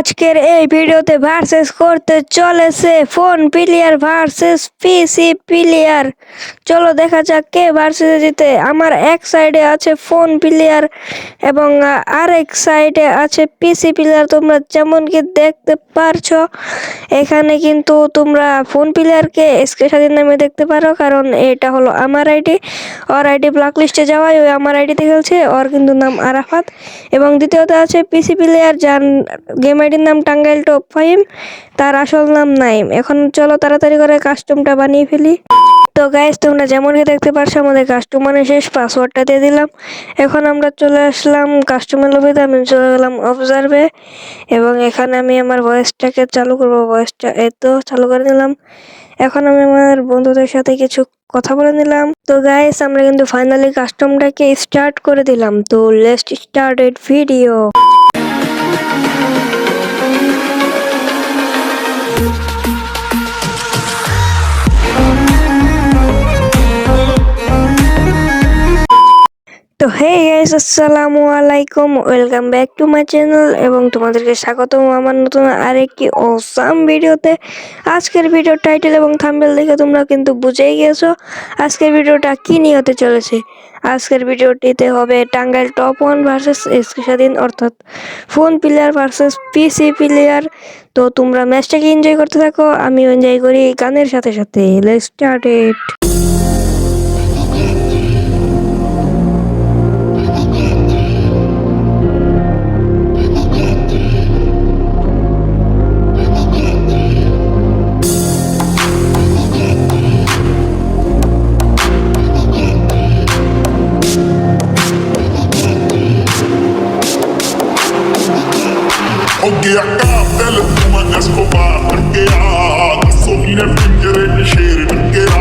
আজকের এই ভিডিওতে ভার্সেস করতে চলেছে ফোন প্লেয়ার ভার্সেস পিসি প্লেয়ার। চলো দেখা যাক কে ভার্সেসে জিতে। আমার এক সাইডে আছে ফোন প্লেয়ার এবং আরেক সাইডে আছে পিসি প্লেয়ার। তোমরা যেমন কি দেখতে পারছো এখানে কিন্তু তোমরা ফোন প্লেয়ারকে এসকে স্বাধীন নামে দেখতে পারো, কারণ এটা হলো আমার আইডি। ওর আইডি ব্ল্যাক লিস্টে যাওয়ায় ওই আমার আইডিতে খেলছে। ওর কিন্তু নাম আরাফাত। এবং দ্বিতীয়তে আছে পিসি প্লেয়ার, যার গেম আইডির নাম টাঙ্গাইল টপ 5, তার আসল নাম নাইম। এখন চলো তাড়াতাড়ি করে কাস্টমটা বানিয়ে ফেলি। তো গাইস, তোমরা যেমন দেখতে পারছো আমাদের কাস্টম মানে শেষ, পাসওয়ার্ডটা দিয়ে দিলাম। এখন আমরা চলে আসলাম কাস্টমার লবিতে। আমি চলে গেলাম অবজার্ভে এবং এখানে আমি আমার ভয়েসটাকে চালু করবো। ভয়েসটা এতো চালু করে নিলাম। এখন আমি আমার বন্ধুদের সাথে কিছু কথা বলে নিলাম। তো গাইস, আমরা কিন্তু ফাইনালি কাস্টমটাকে স্টার্ট করে দিলাম। তো লেটস স্টার্ট ইট ভিডিও। তো হে গাইস, আসসালামু আলাইকুম, welcome back to my channel এবং তোমাদেরকে স্বাগতম আমার নতুন আরেকটি অসাম ভিডিওতে। আজকের ভিডিওর টাইটেল এবং থাম্বনেল দেখে তোমরা কিন্তু বুঝেই গেছো আজকের ভিডিওটা কি নিয়ে হতে চলেছে। আজকের ভিডিওটিতে হবে টাঙ্গাইল টপ 1 ভার্সেস এসকে স্বাধীন, অর্থাৎ ফোন প্লেয়ার ভার্সেস পিসি প্লেয়ার। তো তোমরা ম্যাচটাকে এনজয় করতে থাকো, আমিও এনজয় করি গানের সাথে সাথে। Let's start it. Oye, acá, dale tu maña Escobar, ਟੱਕਿਆ ਦੱਸੋ ਵੀਰੇ ਪਿੰਜਰੇ ਚ ਸ਼ੇਰ ਟੱਕਿਆ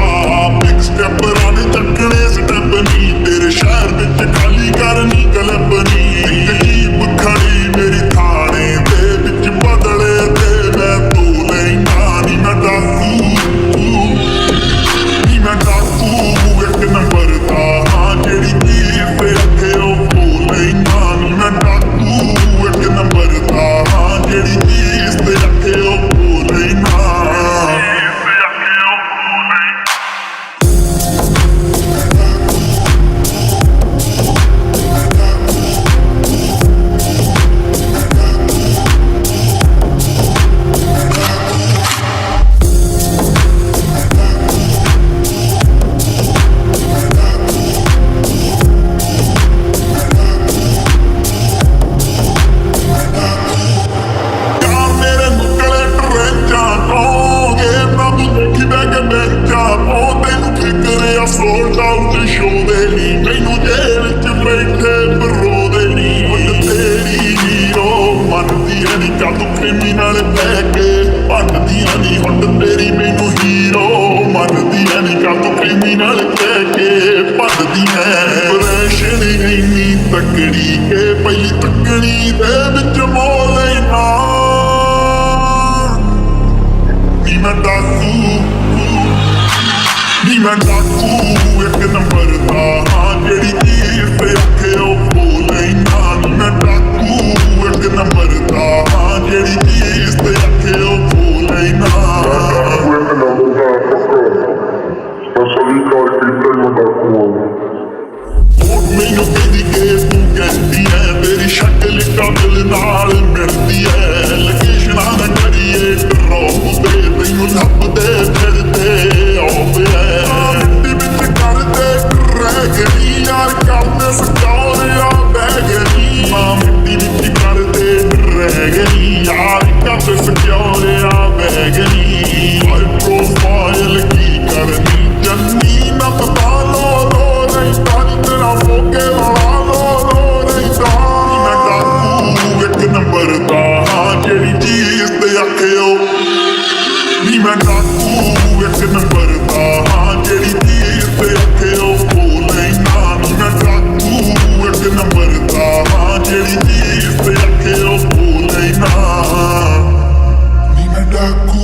ਇੱਕ ਸਟੈਪ ਰਾਣੇ ਚੱਕਣੇ ਸਟੈਪ ਨਹੀਂ ਤੇਰੇ ਸ਼ਹਿਰ ਵਿੱਚ ਖਾਲੀ ਕਰਨੀ ਕਲਬ ਨਹੀਂ ਅਜੀਬ ਖੜੀ ਮੇਰੀ ਥਾਣੇ ਦੇ ਵਿੱਚ ਬਦਲੇ ਤੇ ਮੈਂ ਤੂੰ ਲੈਣਾ ਨੀ ਮੈਂ ਡਾਕੂ ਇੱਕ ਨੰਬਰ ਦਾ ਹਾਂ ਜਿਹੜੀ ਚੀਜ਼ ਤੇ ਰੱਖੇ ਉਹ ਲੈਣਾ ਨੀ ਮੈਂ ਡਾਕੂ ਇੱਕ ਨੰਬਰ ਦਾ ਜਿਹੜੀ ਚੀਜ਼ ਤੇ ਰੱਖੇ ਉਹ ਲੈਣਾ। Sold out the show ਦੇ ਲਈ ਮੈਨੂੰ ਜੇਲ੍ਹ ਚ ਬੈਠੇ ਬਰੋਦੇ ਨਹੀਂ ਹੁਣ ਤੇਰੀ ਹੀਰੋ ਮੰਨਦੀਆਂ ਨੀ ਕਦ ਕ੍ਰਿਮੀਨਲ ਬਹਿ ਕੇ ਭੰਨਦੀਆਂ ਨੀ ਹੁਣ ਤੇਰੀ ਮੈਨੂੰ ਹੀਰੋ ਮੰਨਦੀਆਂ ਨੀ ਕਦ ਕ੍ਰਿਮੀਨਲ ਕਹਿ ਕੇ ਭੰਨਦੀਆਂ ਪ੍ਰੈਸ਼ਨ ਇੰਨੀ ਤਕੜੀ ਕੇ ਪਹਿਲੀ ਤੱਕਣੀ ਦੇ ਵਿੱਚ ਮੋਹ ਲੈਣਾ ਨੀ ਮੈਂ ਡਾਕੂ ਨੀ ਮੈਂ ਡਾਕੂ ਇੱਕ ਨੰਬਰ ਦਾ ਹਾਂ ਜਿਹੜੀ ਚੀਜ਼ ਤੇ ਆਖੇ ਉਹ ਲੈਣਾ ਨੀ ਮੈਂ ਡਾਕੂ ਇੱਕ ਨੰਬਰ ਦਾ ਹਾਂ ਜਿਹੜੀ ਚੀਜ਼ ਤੇ ਆਖੇ ਉਹ ਲੈਣਾ ਮੈਨੂੰ ਕਹਿੰਦੀ ਕਿ ਤੂੰ ਕਹਿੰਦੀ ਐ ਮੇਰੀ ਸ਼ਕਲ ਕਾਬਲ ਨਾਲ ਮਿਲਦੀ ਐ ਲੋਕੇਸ਼ਨਾਂ ਨਾ ਕਰੀਏ ਡਰੋਪ ਤੇ ਤੈਨੂੰ ਲੱਭਦੇ ਫਿਰਦੇ ਆਉਂਦੇ ਐ ਮਿੱਟੀ ਵਿੱਚ ਕਰਦੇ ਰਹਿ ਯਾਰ ਕਰਦੇ ਸਟੋਰੀਆਂ ਬਹਿ ਗਈ ਮਾਂ ਮਿੱਟੀ ਵਿੱਚ ਕਰਦੇ ਰਹਿ ਗਈ ਯਾਰ ਕਰਦੇ ਸਟੋਰੀਆਂ ਬਹਿ ਗਈ ਹਾਈ ਪ੍ਰੋਫਾਈਲ ਕੀ ਕਰਨੀ ਜੰਨੀ ਨਾ ਪਤਾ ਲੋ ਨਹੀਂ ਤਾਰੀ ਤੇਰਾ ਫੋਕੇ ਵਾਲਾ ਲੋ ਨਹੀਂ ਤਾਰੀ ਮੈਂ ਡਾਕੂ ਇੱਕ ਨੰਬਰ ਦਾ ਹਾਂ ਜਿਹੜੀ ਚੀਜ਼ ਤੇ ਆਖੇ ਉਹ ਨੀ ਮੈਂ ਡਾਕੂ ਇੱਕ ਨੰਬਰ ਦਾ ਹਾਂ ਜਿਹੜੀ ਚੀਜ਼ ਤੇ ਆਖੇ ਉਹ ਲੈਣਾ ਨੀ ਮੈਂ ਡਾਕੂ ਇੱਕ ਨੰਬਰ ਦਾ ਹਾਂ ਜਿਹੜੀ ਚੀਜ਼ ਤੇ ਆਖੇ ਉਹ ਲੈਣਾ ਨੀ ਮੈਂ ਡਾਕੂ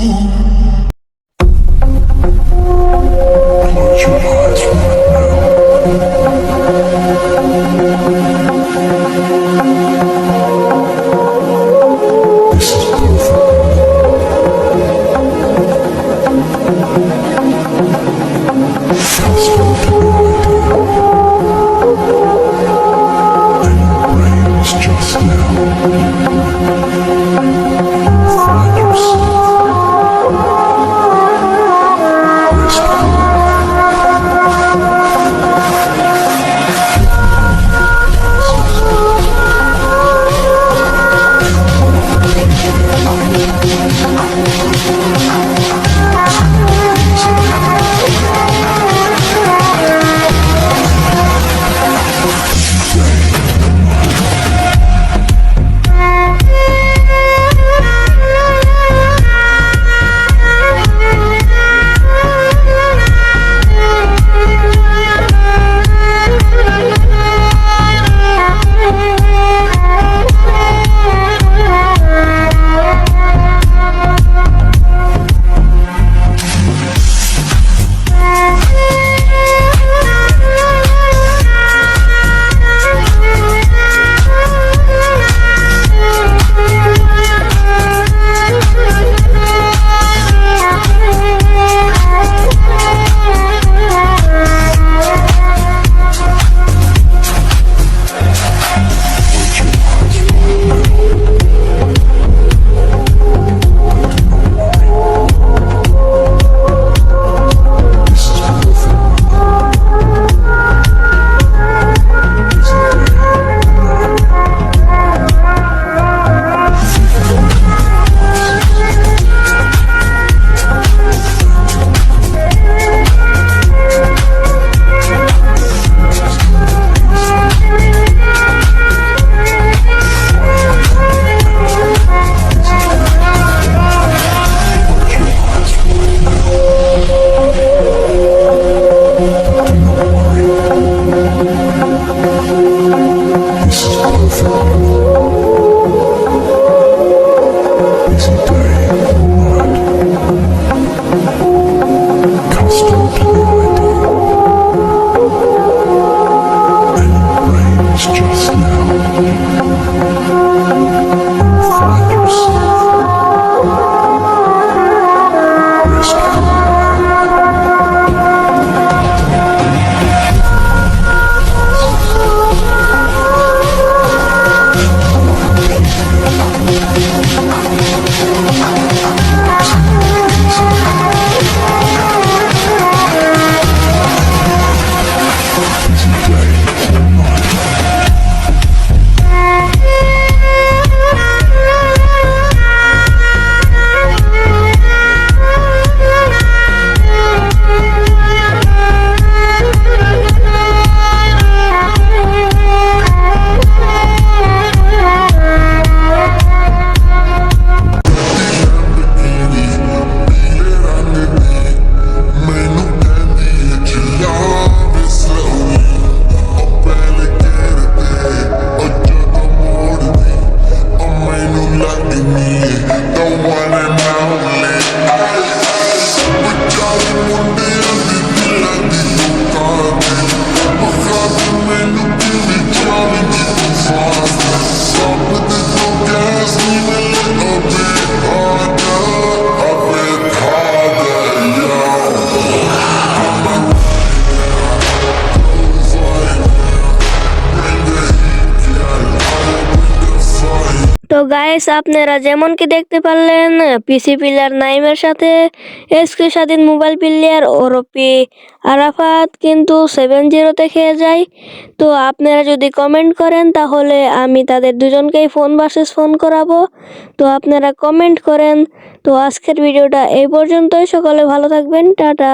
me, the one and only. बचावे मुंडिया दी दिलां दी दुकान बखा दे मैनू किवें चावे दी तूफान सब दे तो गैस नी मिले अबे खा गया তো গাইস, আপনারা যেমন কি দেখতে পারলেন, পিসি প্লেয়ার নাইমের সাথে এসকে স্বাধীন মোবাইল প্লেয়ার ওরপি আরাফাত কিন্তু 7-0 খেয়ে যায়। তো আপনারা যদি কমেন্ট করেন তাহলে আমি তাদের দুজনকেই ফোন ভার্সেস ফোন করাবো। তো আপনারা কমেন্ট করেন। তো আজকের ভিডিওটা এই পর্যন্তই। সকলে ভালো থাকবেন, টাটা।